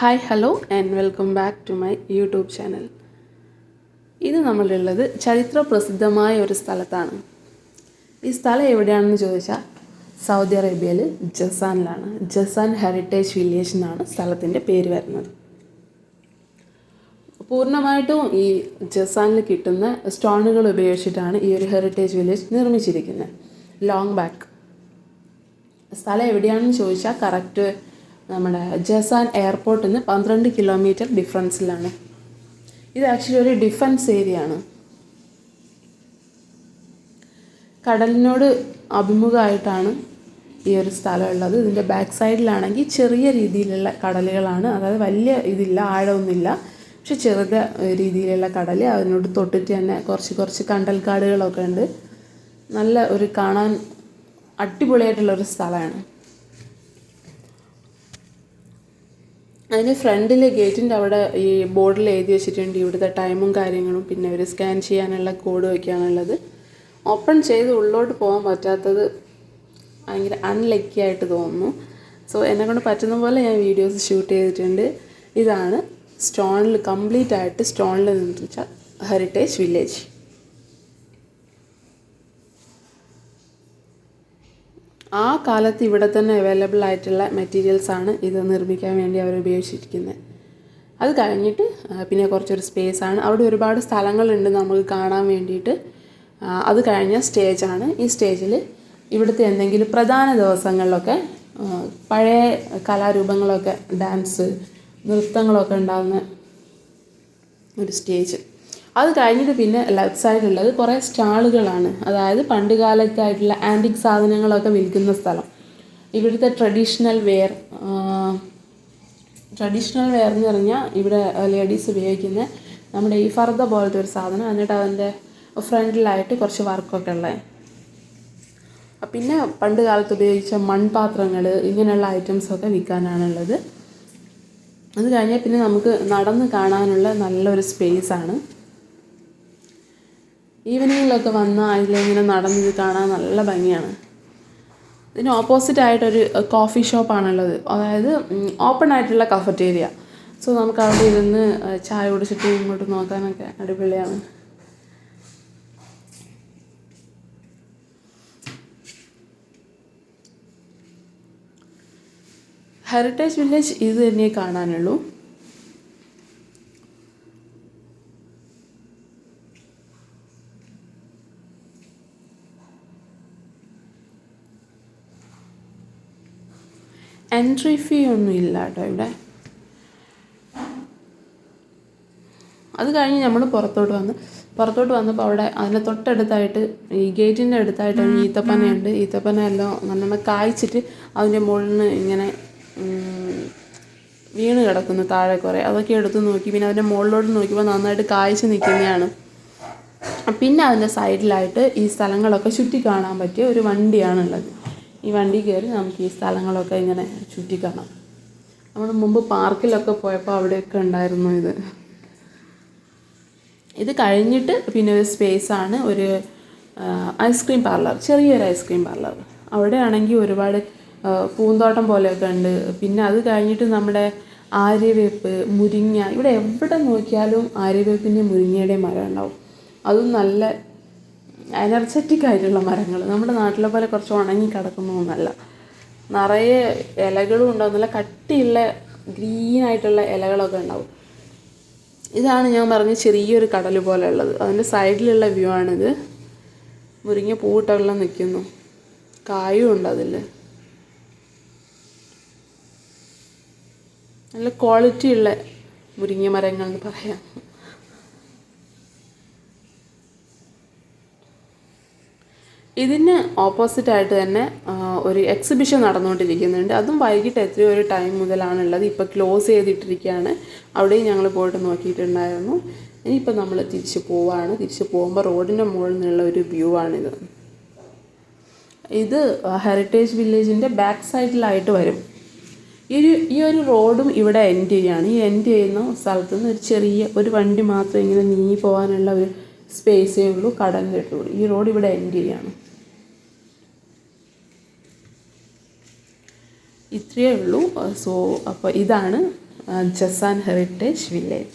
Hi hello and welcome back to my YouTube channel. ഇത് നമ്മളുള്ളത് ചരിത്ര പ്രസിദ്ധമായ ഒരു സ്ഥലത്താണ്. ഈ സ്ഥലം എവിടെയാണെന്ന് ചോദിച്ചാൽ സൗദി അറേബ്യയിൽ ജസാനിലാണ്. ജസാൻ ഹെറിറ്റേജ് വില്ലേജ് എന്നാണ് സ്ഥലത്തിൻ്റെ പേര് വരുന്നത്. പൂർണ്ണമായിട്ടും ഈ ജസാനിൽ കിട്ടുന്ന സ്റ്റോണുകൾ ഉപയോഗിച്ചിട്ടാണ് ഈ ഒരു ഹെറിറ്റേജ് വില്ലേജ് നിർമ്മിച്ചിരിക്കുന്നത്. ലോങ് ബാക്ക് സ്ഥലം എവിടെയാണെന്ന് ചോദിച്ചാൽ കറക്റ്റ് നമ്മുടെ ജസാൻ എയർപോർട്ടിൽ നിന്ന് 12 കിലോമീറ്റർ ഡിഫറൻസിലാണ്. ഇത് ആക്ച്വലി ഒരു ഡിഫൻസ് ഏരിയ ആണ്. കടലിനോട് അഭിമുഖമായിട്ടാണ് ഈ ഒരു സ്ഥലം ഉള്ളത്. ഇതിൻ്റെ ബാക്ക് സൈഡിലാണെങ്കിൽ ചെറിയ രീതിയിലുള്ള കടലുകളാണ്, അതായത് വലിയ ഇതില്ല, ആഴമൊന്നുമില്ല, പക്ഷെ ചെറുത രീതിയിലുള്ള കടൽ. അതിനോട് തൊട്ടിട്ട് തന്നെ കുറച്ച് കണ്ടൽക്കാടുകളൊക്കെ ഉണ്ട്. നല്ല ഒരു കാണാൻ അടിപൊളിയായിട്ടുള്ളൊരു സ്ഥലമാണ്. അതിന് ഫ്രണ്ടിൽ ഗേറ്റിൻ്റെ അവിടെ ഈ ബോർഡിൽ എഴുതി വെച്ചിട്ടുണ്ട് ഇവിടുത്തെ ടൈമും കാര്യങ്ങളും, പിന്നെ ഒരു സ്കാൻ ചെയ്യാനുള്ള കോഡ് വയ്ക്കാനുള്ളത്. ഓപ്പൺ ചെയ്ത് ഉള്ളോട്ട് പോകാൻ പറ്റാത്തത് ഭയങ്കര അൺലക്കി ആയിട്ട് തോന്നുന്നു. സോ എന്നെക്കൊണ്ട് പറ്റുന്ന പോലെ ഞാൻ വീഡിയോസ് ഷൂട്ട് ചെയ്തിട്ടുണ്ട്. ഇതാണ് സ്റ്റോണിൽ കംപ്ലീറ്റ് ആയിട്ട് സ്റ്റോണിൽ നിർമ്മിച്ച ഹെറിറ്റേജ് വില്ലേജ്. ആ കാലത്ത് ഇവിടെ തന്നെ അവൈലബിൾ ആയിട്ടുള്ള മെറ്റീരിയൽസാണ് ഇത് നിർമ്മിക്കാൻ വേണ്ടി അവർ ഉപയോഗിച്ചിരിക്കുന്നത്. അത് കഴിഞ്ഞിട്ട് പിന്നെ കുറച്ചൊരു സ്പേസാണ്. അവിടെ ഒരുപാട് സ്ഥലങ്ങളുണ്ട് നമുക്ക് കാണാൻ വേണ്ടിയിട്ട്. അത് കഴിഞ്ഞ സ്റ്റേജാണ്. ഈ സ്റ്റേജിൽ ഇവിടുത്തെ എന്തെങ്കിലും പ്രധാന ദിവസങ്ങളിലൊക്കെ പഴയ കലാരൂപങ്ങളൊക്കെ, ഡാൻസ്, നൃത്തങ്ങളൊക്കെ ഉണ്ടാകുന്ന ഒരു സ്റ്റേജ്. അത് കഴിഞ്ഞിട്ട് പിന്നെ ലെഫ്റ്റ് സൈഡിലുള്ളത് കുറേ സ്റ്റാളുകളാണ്. അതായത് പണ്ട് കാലത്തായിട്ടുള്ള ആൻറ്റിക് സാധനങ്ങളൊക്കെ വിൽക്കുന്ന സ്ഥലം. ഇവിടുത്തെ ട്രഡീഷണൽ വെയർ എന്ന് പറഞ്ഞാൽ ഇവിടെ ലേഡീസ് ഉപയോഗിക്കുന്ന നമ്മുടെ ഈ ഫർദ പോലത്തെ ഒരു സാധനം, എന്നിട്ട് അതിൻ്റെ ഫ്രണ്ടിലായിട്ട് കുറച്ച് വർക്കൊക്കെ ഉള്ളത്. പിന്നെ പണ്ട് കാലത്ത് ഉപയോഗിച്ച മൺപാത്രങ്ങൾ, ഇങ്ങനെയുള്ള ഐറ്റംസൊക്കെ വിൽക്കാനാണുള്ളത്. അത് കഴിഞ്ഞാൽ പിന്നെ നമുക്ക് നടന്ന് കാണാനുള്ള നല്ലൊരു സ്പേസാണ്. ഈവനിങ്ങിലൊക്കെ വന്നാൽ അതിലിങ്ങനെ നടന്നത് കാണാൻ നല്ല ഭംഗിയാണ്. ഇതിന് ഓപ്പോസിറ്റായിട്ടൊരു കോഫി ഷോപ്പാണുള്ളത്, അതായത് ഓപ്പൺ ആയിട്ടുള്ള കഫറ്റേരിയ. സോ നമുക്ക് അവിടെ ഇരുന്ന് ചായ കുടിച്ചിട്ട് ഇങ്ങോട്ട് നോക്കാനൊക്കെ അടിപൊളിയാണ്. ഹെറിറ്റേജ് വില്ലേജ് ഇത് തന്നെ കാണാനുള്ളൂ. എൻട്രി ഫീ ഒന്നും ഇല്ല കേട്ടോ ഇവിടെ. അത് കഴിഞ്ഞ് നമ്മൾ പുറത്തോട്ട് വന്നപ്പോൾ അവിടെ അതിൻ്റെ തൊട്ടടുത്തായിട്ട് ഈ ഗേറ്റിൻ്റെ അടുത്തായിട്ട് ഈത്തപ്പനയുണ്ട്. ഈത്തപ്പന എല്ലാം നല്ലോണം കായ്ച്ചിട്ട് അതിൻ്റെ മുകളിൽ നിന്ന് ഇങ്ങനെ വീണ് കിടക്കുന്നു താഴെ കുറേ. അതൊക്കെ എടുത്ത് നോക്കി. പിന്നെ അതിൻ്റെ മുകളിലോട്ട് നോക്കിയപ്പോൾ നന്നായിട്ട് കായ്ച്ച് നിൽക്കുന്നതാണ്. പിന്നെ അതിൻ്റെ സൈഡിലായിട്ട് ഈ സ്ഥലങ്ങളൊക്കെ ചുറ്റി കാണാൻ പറ്റിയ ഒരു വണ്ടിയാണുള്ളത്. ഈ വണ്ടി കയറി നമുക്ക് ഈ സ്ഥലങ്ങളൊക്കെ ഇങ്ങനെ ചുറ്റിക്കാണാം. നമ്മൾ മുമ്പ് പാർക്കിലൊക്കെ പോയപ്പോൾ അവിടെയൊക്കെ ഉണ്ടായിരുന്നു ഇത്. ഇത് കഴിഞ്ഞിട്ട് പിന്നെ ഒരു സ്പേസാണ്, ഒരു ഐസ്ക്രീം പാർലർ, ചെറിയൊരു ഐസ്ക്രീം പാർലർ. അവിടെ ആണെങ്കിൽ ഒരുപാട് പൂന്തോട്ടം പോലെയൊക്കെ ഉണ്ട്. പിന്നെ അത് കഴിഞ്ഞിട്ട് നമ്മുടെ ആര്യവേപ്പ്, മുരിങ്ങ, ഇവിടെ എവിടെ നോക്കിയാലും ആര്യവേപ്പിൻ്റെ മുരിങ്ങയുടെയും മരം ഉണ്ടാവും. അതും നല്ല എനർജറ്റിക് ആയിട്ടുള്ള മരങ്ങൾ. നമ്മുടെ നാട്ടിലെ പോലെ കുറച്ച് ഉണങ്ങി കിടക്കുന്നതൊന്നുമല്ല. നിറയെ ഇലകളും ഉണ്ടാവും, നല്ല കട്ടിയുള്ള ഗ്രീനായിട്ടുള്ള ഇലകളൊക്കെ ഉണ്ടാവും. ഇതാണ് ഞാൻ പറഞ്ഞ ചെറിയൊരു കടൽ പോലെ ഉള്ളത്. അതിൻ്റെ സൈഡിലുള്ള വ്യൂ ആണിത്. മുരിങ്ങ പൂവിട്ടെല്ലാം നിൽക്കുന്നു, കായും ഉണ്ട് അതിൽ. നല്ല ക്വാളിറ്റിയുള്ള മുരിങ്ങ മരങ്ങൾ എന്ന് പറയാം. ഇതിന് ഓപ്പോസിറ്റായിട്ട് തന്നെ ഒരു എക്സിബിഷൻ നടന്നുകൊണ്ടിരിക്കുന്നുണ്ട്. അതും വൈകിട്ട് എത്രയോ ഒരു ടൈം മുതലാണുള്ളത്. ഇപ്പോൾ ക്ലോസ് ചെയ്തിട്ടിരിക്കുകയാണ്. അവിടെയും ഞങ്ങൾ പോയിട്ട് നോക്കിയിട്ടുണ്ടായിരുന്നു. ഇനിയിപ്പോൾ നമ്മൾ തിരിച്ച് പോവുകയാണ്. തിരിച്ച് പോകുമ്പോൾ റോഡിൻ്റെ മുകളിൽ നിന്നുള്ള ഒരു വ്യൂ ആണിത്. ഇത് ഹെറിറ്റേജ് വില്ലേജിൻ്റെ ബാക്ക് സൈഡിലായിട്ട് വരും. ഈ ഒരു റോഡും ഇവിടെ എൻഡ് ചെയ്യുകയാണ്. ഈ എൻഡ് ചെയ്യുന്ന സ്ഥലത്തു നിന്ന് ഒരു ചെറിയ ഒരു വണ്ടി മാത്രം ഇങ്ങനെ നീങ്ങി പോകാനുള്ള ഒരു സ്പേസേ ഉള്ളൂ, കടലിൻ്റെ അടുത്തുകൂടി. ഈ റോഡ് ഇവിടെ എൻഡ് ചെയ്യുകയാണ്. ഇത്രയേ ഉള്ളൂ. സോ അപ്പോൾ ഇതാണ് ജസാൻ ഹെറിറ്റേജ് വില്ലേജ്.